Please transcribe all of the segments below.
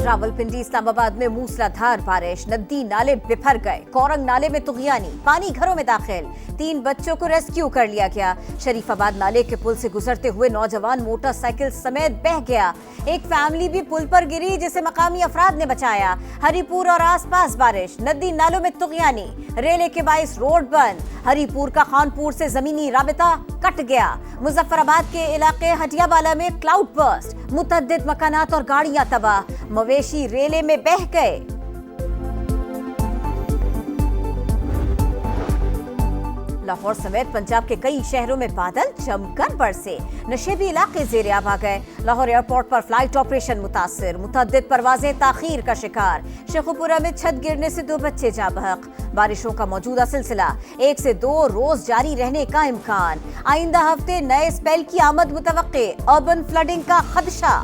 रावलपिंडी इस्लामाबाद में मूसलाधार बारिश, नदी नाले बिफर गए। कोरंग नाले में तुगयानी, पानी घरों में दाखिल। 3 बच्चों को रेस्क्यू कर लिया गया। शरीफाबाद नाले के पुल से गुजरते हुए नौजवान मोटरसाइकिल समेत बह गया। एक फैमिली भी पुल पर गिरी जिसे मकामी अफराद ने बचाया। हरिपुर और आसपास बारिश, नदी नालों में तुगयानी, रेले के बाइस रोड बंद। हरिपुर का खानपुर से जमीनी राबिता कट गया। मुजफ्फराबाद के इलाके हटियावाला में क्लाउड बर्स्ट, मुतअद्दिद मकानात और गाड़ियां तबाह। मवेशी रेले में बह गए। लाहौर समेत पंजाब के कई शहरों में बादल जमकर बरसे। नशेबी इलाके ज़ेरे आब आ गए। लाहौर एयरपोर्ट पर फ्लाइट ऑपरेशन मुतासिर, मुतअद्दिद परवाजें ताखीर का शिकार। शेखुपुरा में छत गिरने से 2 बच्चे जाँ बहक। बारिशों का मौजूदा सिलसिला 1 से 2 रोज जारी रहने का इम्कान। आइंदा हफ्ते नए स्पेल की आमद मुतवक्के। अर्बन फ्लडिंग का खदशा।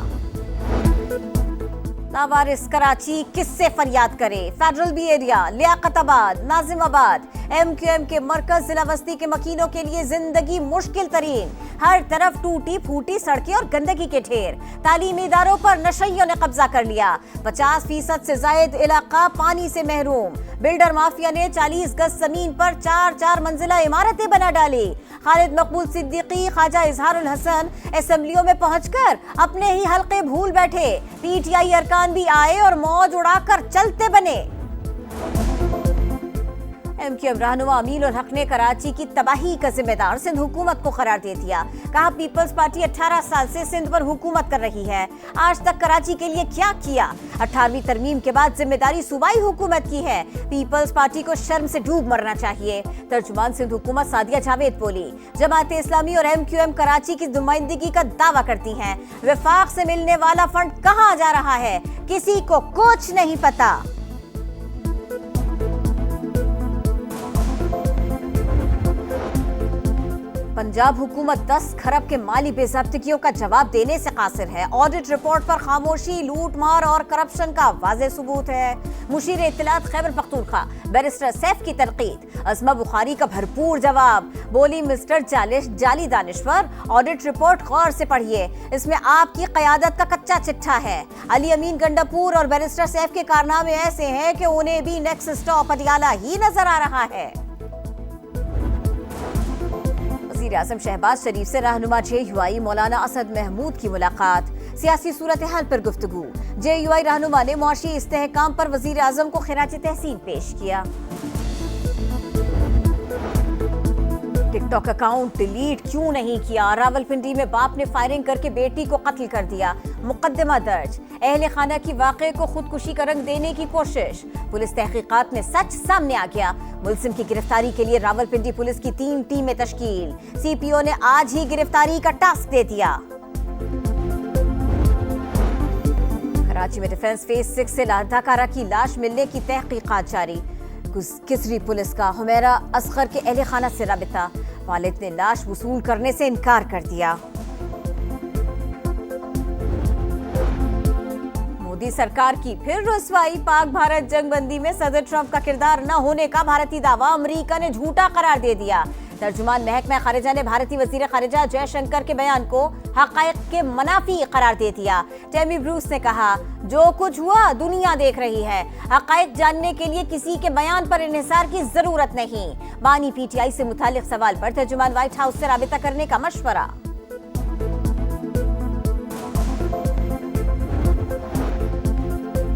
लावारिस कराची किससे फरियाद करे? Federal B Area, Liaquatabad, Nazimabad. MQM के मरकज जिला बस्ती के मकीनों के लिए जिंदगी मुश्किल तरीन। हर तरफ टूटी फूटी सड़कें और गंदगी के ढेर। तालीमी इदारों पर नशइयों ने कब्जा कर लिया। 50% से जायद इलाका पानी से महरूम। बिल्डर माफिया ने 40 गज जमीन पर 4 मंजिला इमारतें बना डाली। खालिद मकबूल सिद्दीकी, ख्वाजा इजहारुल हसन असेंबलियों में पहुंचकर अपने ही हल्के भूल बैठे। PTI अरकान भी आए और मौज उड़ाकर चलते बने। MQM रहनुमा अमील उल हक ने कराची की तबाही का जिम्मेदार सिंध हुकूमत को करार दे दिया। कहा पीपल्स पार्टी 18 साल से सिंध पर हुकूमत कर रही है। आज तक कराची के लिए क्या किया? 18वीं तरमीम के बाद जिम्मेदारी सूबाई हुकूमत की है। पीपल्स पार्टी को शर्म से डूब मरना चाहिए। तर्जुमान सिंध हुकूमत सादिया जावेद बोली। जमात इस्लामी और MQM कराची की नुमाइंदगी का दावा करती हैं। वफाक से मिलने वाला फंड कहाँ जा रहा है, किसी को कुछ नहीं पता। पंजाब हुकूमत 10 खरब के माली बेज़ाब्तिगियों का जवाब देने से कासिर है। ऑडिट रिपोर्ट पर खामोशी, लूट मार और करप्शन का वाज़ेह सबूत है। मुशीर इत्तलात खैबर पख्तूनख्वा बैरिस्टर सैफ की तनकीद। अज़मा बुखारी का भरपूर जवाब। बोली मिस्टर जाली दानिश्वर, ऑडिट रिपोर्ट गौर से पढ़िए, इसमें आपकी क़यादत का कच्चा चिट्ठा है। अली अमीन गंडापुर और बैरिस्टर सैफ के कारनामे ऐसे हैं कि उन्हें भी नेक्स्ट स्टॉप पटियाला ही नजर आ रहा है। वज़ीर आज़म शहबाज शरीफ से रहनुमा JUI मौलाना असद महमूद की मुलाकात। सियासी सूरत हाल पर गुफ्तगू। JUI रहनुमा ने मुआशी इस्तेहकाम पर वज़ीर आज़म को खिराज तहसीन पेश किया। टिकटॉक अकाउंट डिलीट क्यों नहीं किया? रावलपिंडी में बाप ने फायरिंग करके बेटी को कत्ल कर दिया। मुकदमा दर्ज। अहले खाना की वाक़े को खुदकुशी का रंग देने की कोशिश। पुलिस तहकीकात में सच सामने आ गया। मुलजिम की गिरफ्तारी के लिए रावलपिंडी पुलिस की 3 टीमें तश्कील। CPO ने आज ही गिरफ्तारी का टास्क दे दिया। कराची में डिफेंस फेज 6 से अदाकारा की लाश मिलने की तहकीकात जारी। किसरी पुलिस का हुमैरा असगर के अहले खाना से राबिता। वालिद ने लाश वसूल करने से इनकार कर दिया। मोदी सरकार की फिर रुसवाई। पाक भारत जंगबंदी में सदर ट्रंप का किरदार न होने का भारतीय दावा अमेरिका ने झूठा करार दे दिया। तर्जुमान महकमा खारिजा ने भारतीय वजीर खारिजा जयशंकर के बयान को हक़ाइक़ के मनाफी करार दे दिया। टेमी ब्रूस ने कहा, जो कुछ हुआ दुनिया देख रही है। हक़ाइक़ जानने के लिए किसी के बयान पर इन्हिसार की जरूरत नहीं। बानी PTI से मुतालिक सवाल पर तर्जुमान व्हाइट हाउस से राबिता करने का मशवरा।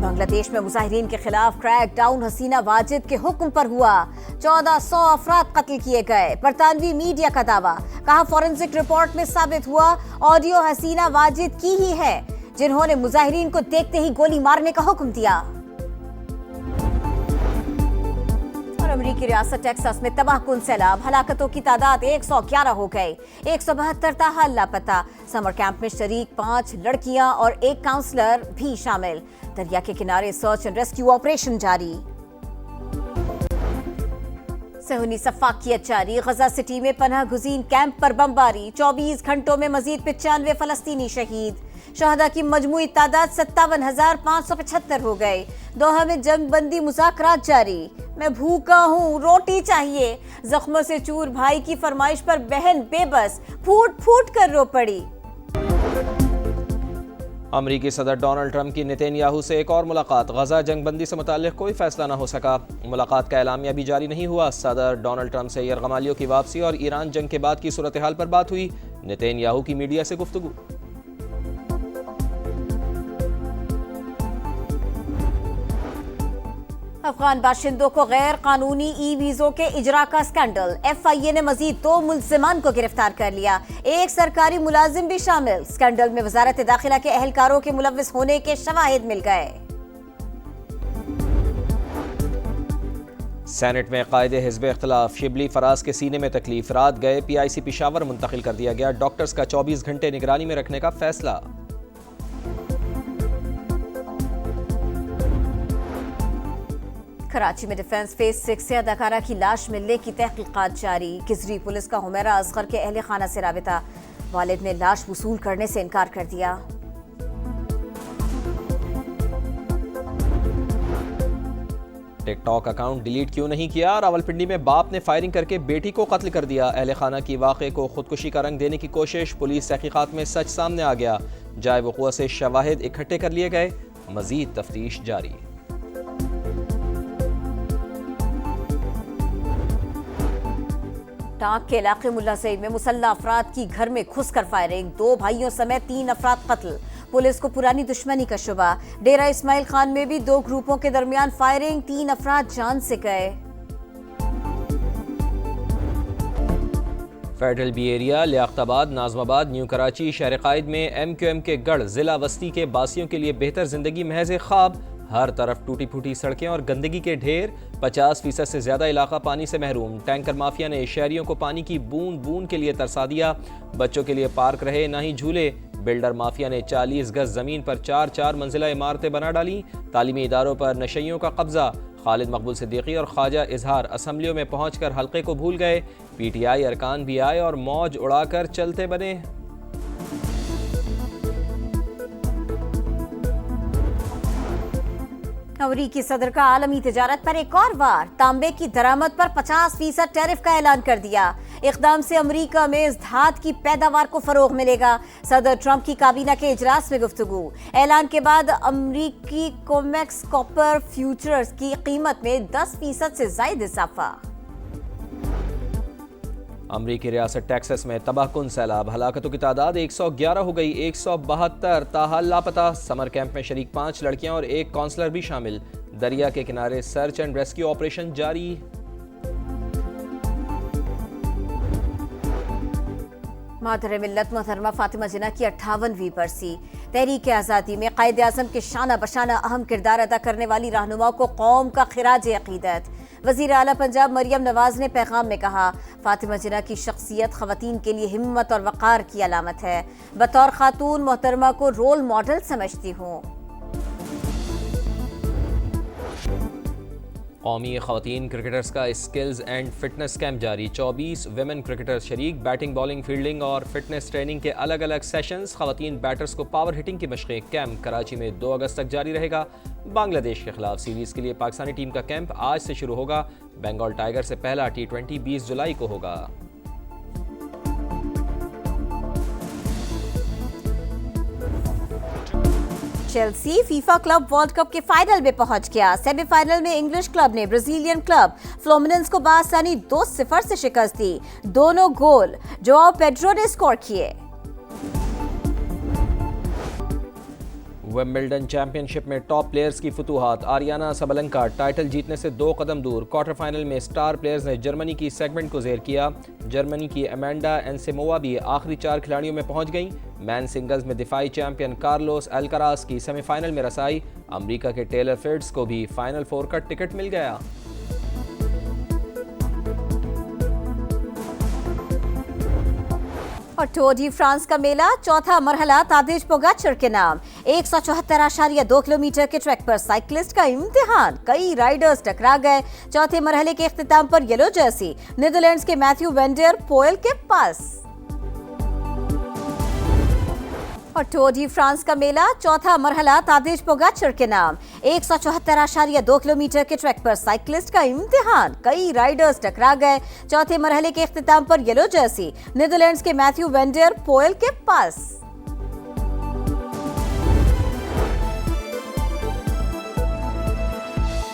बांग्लादेश में मुजाहिरीन के खिलाफ क्रैक डाउन हसीना वाजिद के हुक्म पर हुआ। 1400 अफराद कत्ल किए गए। बरतानवी मीडिया का दावा। कहा फॉरेंसिक रिपोर्ट में साबित हुआ ऑडियो हसीना वाजिद की ही है, जिन्होंने मुजाहिरीन को देखते ही गोली मारने का हुक्म दिया। और अमेरिकी रियासत टेक्सास में तबाहकुन सैलाब। हलाकतों की तादाद 111 हो गई। 172 ताहाल लापता। समर कैंप में शरीक 5 लड़कियां और 1 काउंसलर भी शामिल। दरिया के किनारे सर्च एंड रेस्क्यू ऑपरेशन जारी। सहूनी सफाकियत जारी। गजा सिटी में पनाह गुज़ीन कैंप पर बमबारी। 24 घंटों में मजीद 95 फलस्तीनी शहीद। शहदा की मजमूई तादाद 57,575 हो गए। दोहा में जंगबंदी मुज़ाकरात जारी। मैं भूखा हूँ, रोटी चाहिए। जख्मों से चूर भाई की फरमाइश पर बहन बेबस फूट फूट कर रो पड़ी। अमरीकी सदर डोनाल्ड ट्रंप की नेतन्याहू से एक और मुलाकात। गजा जंगबंदी से मुताल्लिक कोई फैसला न हो सका। मुलाकात का एलामिया भी जारी नहीं हुआ। सदर डोनाल्ड ट्रंप से यरगमालियों की वापसी और ईरान जंग के बाद की सूरत हाल पर बात हुई। नेतन्याहू की मीडिया से गुफ्तगू। अफगान बाशिंदों को गैर कानूनी ई वीजों के इजरा का स्कैंडल। FIA ने मजीद 2 मुल्जिमान को गिरफ्तार कर लिया, एक सरकारी मुलाजिम भी शामिल। स्कैंडल में वजारत दाखिला के एहलकारों के मुलव्विस होने के शवाहिद मिल गए। सेनेट में कायदे हिज़्ब इख्तिलाफ। शिबली फराज के सीने में तकलीफ, रात गए PIC पेशावर मुंतकिल कर दिया गया। डॉक्टर्स का 24 घंटे निगरानी में रखने का फैसला। कराची में डिफेंस फेज 6 से अदाकारा की लाश मिलने की तहकीकात जारी। किजरी पुलिस का हुमैरा असगर के अहले खाना से राबिता। वालिद ने लाश वसूल करने से इनकार कर दिया। टिकटॉक अकाउंट डिलीट क्यों नहीं किया? रावलपिंडी में बाप ने फायरिंग करके बेटी को कत्ल कर दिया। अहले खाना की वाक़े को खुदकुशी का रंग देने की कोशिश। पुलिस तहकीकात में सच सामने आ गया। जाए वक़ूअ से शवाहिद इकट्ठे कर लिए गए। मजीद तफ्तीश जारी। टांक के इलाके मुल्ला सईद में मुसल्लह अफराद की घर में घुसकर फायरिंग। 2 भाइयों समेत 3 अफराद कत्ल। पुलिस को पुरानी दुश्मनी का शुबा। डेरा इस्माइल खान में भी 2 ग्रुपों के दरमियान फायरिंग, 3 अफराद जान से गए। Federal B Area, Liaquatabad, Nazimabad, New Karachi, शहर कायद में MQM के गढ़ जिला वस्ती के बासियों के लिए बेहतर जिंदगी महज एक ख्वाब। हर तरफ टूटी फूटी सड़कें और गंदगी के ढेर। 50% से ज्यादा इलाका पानी से महरूम। टैंकर माफिया ने शहरियों को पानी की बूंद बूंद के लिए तरसा दिया। बच्चों के लिए पार्क रहे ना ही झूले। बिल्डर माफिया ने 40 गज जमीन पर 4 मंजिला इमारतें बना डाली। तालीमी इदारों पर नशइयों का कब्जा। खालिद मकबूल सिद्दीकी और ख्वाजा इजहार असम्बलियों में पहुंचकर हल्के को भूल गए। PTI अरकान भी आए और मौज उड़ाकर चलते बने। अमरीकी सदर का आलमी तिजारत पर एक और वार। तांबे की दरामद पर 50% टैरिफ का ऐलान कर दिया। इक़दाम से अमरीका में इस धात की पैदावार को फरोग मिलेगा। सदर ट्रंप की काबीना के इजलास में गुफ्तगू। ऐलान के बाद अमरीकी कोमेक्स कॉपर फ्यूचर्स की कीमत में 10% से ज्यादा इजाफा। अमरीकी रियासत टेक्सास में तबाहकुन सैलाब। हलाकतों की तादाद 111 हो गई। 172 ताहाल लापता। समर कैंप में शरीक 5 लड़कियां और 1 काउंसलर भी शामिल। दरिया के किनारे सर्च एंड रेस्क्यू ऑपरेशन जारी। मादर मिल्लत मोहतरमा फातिमा जिन्ना की 58वीं बरसी। तहरीक आज़ादी में कायद आज़म के शाना बशाना अहम किरदार अदा करने वाली रहनुमा को कौम का खिराज अकीदत। वज़ीर आला पंजाब मरियम नवाज ने पैगाम में कहा, फातिमा जिन्ना की शख्सियत ख़वातीन के लिए हिम्मत और वक़ार की अलामत है। बतौर खातून मोहतरमा को रोल मॉडल समझती हूँ। कौमी ख़वातीन क्रिकेटर्स का स्किल्स एंड फिटनेस कैंप जारी। 24 विमेन क्रिकेटर्स शरीक। बैटिंग, बॉलिंग, फील्डिंग और फिटनेस ट्रेनिंग के अलग अलग सेशंस। ख़वातीन बैटर्स को पावर हिटिंग की मशक़ें। कैंप कराची में 2 अगस्त तक जारी रहेगा। बांग्लादेश के खिलाफ सीरीज़ के लिए पाकिस्तानी टीम का कैंप आज से शुरू होगा। बंगाल टाइगर से पहला T20 20 जुलाई को होगा। Chelsea FIFA club world cup के फाइनल में पहुंच गया। सेमीफाइनल में इंग्लिश क्लब ने ब्राजीलियन क्लब फ्लोमिनेंस को बआसानी 2-0 से शिकस्त दी। दोनों गोल जोआओ पेड्रो ने स्कोर किए। विंबलडन चैंपियनशिप में टॉप प्लेयर्स की फतूहात। आरियाना सबलंका टाइटल जीतने से 2 कदम दूर। क्वार्टर फाइनल में स्टार प्लेयर्स ने जर्मनी की सेगमेंट को ज़ेर किया। जर्मनी की अमेंडा एनसेमोवा भी आखिरी 4 खिलाड़ियों में पहुंच गईं। मैन सिंगल्स में दिफाई चैंपियन कार्लोस अल्कराज की सेमीफाइनल में रसाई। अमेरिका के टेलर फिट्स को भी फाइनल 4 का टिकट मिल गया। और टूर डी फ्रांस का मेला चौथा मरहला तादेज पोगाचर के नाम। 174.2 किलोमीटर के ट्रैक पर साइकिलिस्ट का इम्तिहान। कई राइडर्स टकरा गए। चौथे मरहले के इख्तिताम पर येलो जर्सी नीदरलैंड्स के मैथ्यू वैन डर पोयल के पास। और टूर डी फ्रांस का मेला चौथा मरहला तादेज पोगाचर के नाम। 174.2 किलोमीटर के ट्रैक पर साइकिलिस्ट का इम्तिहान। कई राइडर्स टकरा गए। चौथे मरहले के इख्तिताम पर येलो जर्सी नीदरलैंड्स के मैथ्यू वैन डर पोयल के पास।